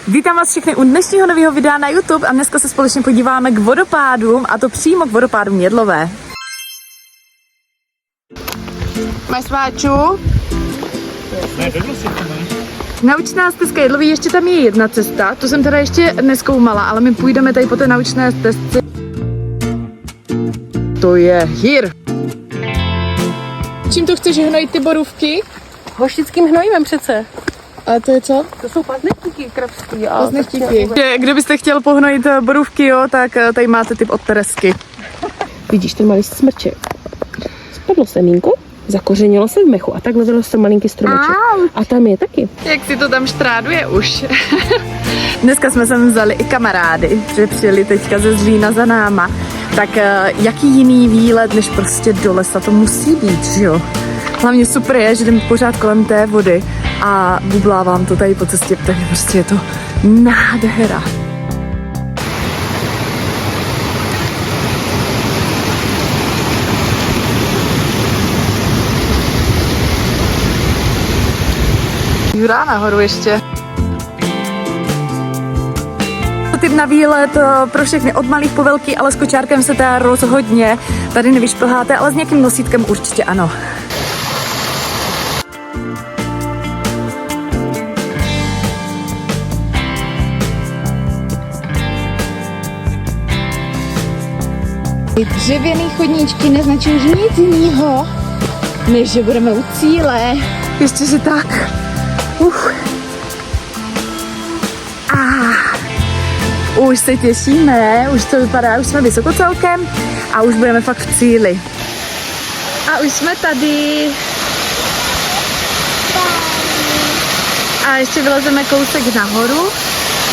Vítám vás všechny u dnešního nového videa na YouTube a dneska se společně podíváme k vodopádům, a to přímo k vodopádům Jedlové. Máš sváču? Nauč nás stezka Jedlový, ještě tam je jedna cesta, to jsem teda ještě nezkoumala, ale my půjdeme tady po té naučné stezce. To je hýr. Čím to chceš hnojit ty borůvky? Hoštickým hnojivem přece. A to je co? To jsou paznechtíky kravský. Paznechtíky. Kdybyste chtěl pohnojit borůvky, jo, tak tady máte tip od Teresky. Vidíš ten malý smrček? Spadlo semínko, zakořenilo se v mechu a takhle vyrostl malinký stromeček. A tam je taky. Jak si to tam štráduje už. Dneska jsme sem vzali i kamarády, že přijeli teďka ze Zlína za náma. Tak jaký jiný výlet, než prostě do lesa to musí být, že jo? Hlavně super je, že jdeme pořád kolem té vody a bublávám to tady po cestě, takže prostě je to nádhera. Jurá nahoru ještě. Tip na výlet pro všechny od malých po velký, ale s kočárkem se teda rozhodně tady nevyšplháte, ale s nějakým nosítkem určitě ano. Dřevěný chodníčky neznačí už nic jiného, než že budeme u cíle. Ještě, že tak. Už se těšíme, už to vypadá, už jsme vysoko celkem a už budeme fakt v cíli. A už jsme tady. A ještě vylezeme kousek nahoru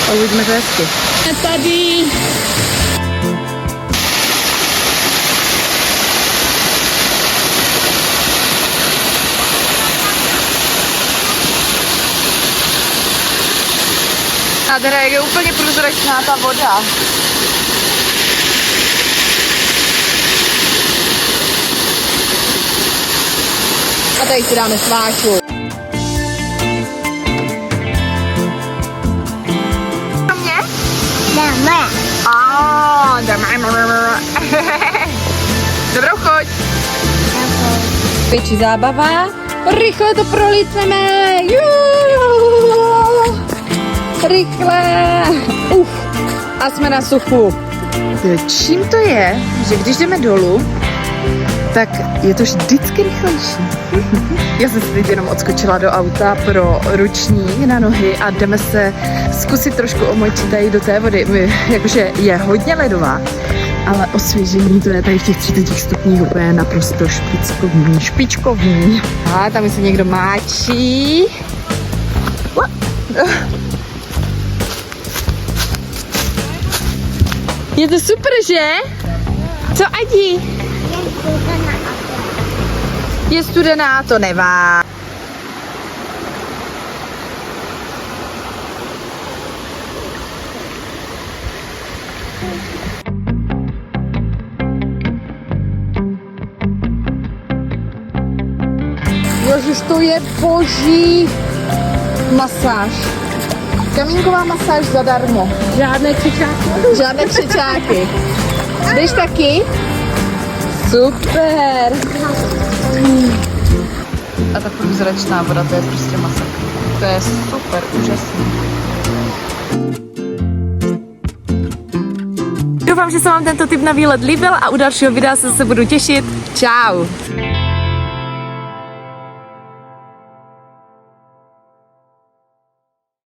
a uvidíme to hezky. Jsme tady. A teda je úplně průzračná ta voda. A tady si dáme sváču. To mě? Dáme. Dáme. Dobrou chuť. Větší zábava. Rychle to prolítneme. Rychle! A jsme na suchu. Čím to je, že když jdeme dolů, tak je to vždycky rychlejší. Já jsem si teď jenom odskočila do auta pro ruční na nohy a jdeme se zkusit trošku omočit tady do té vody. Jakože je hodně ledová, ale osvěžení to je tady v těch 30 stupních úplně naprosto špičkovní. A tam se někdo máčí. Je to super, že? Co Adi? Je studená, to nevá. Ježiš, to je boží masáž. Kamínková masáž zadarmo. Žádné křičáky. Žádné křičáky. Jdeš taky? Super. A ta průzračná voda, to je prostě masakr. To je super, úžasný. Doufám, že se vám tento tip na výlet líbil a u dalšího videa se budu těšit. Čau.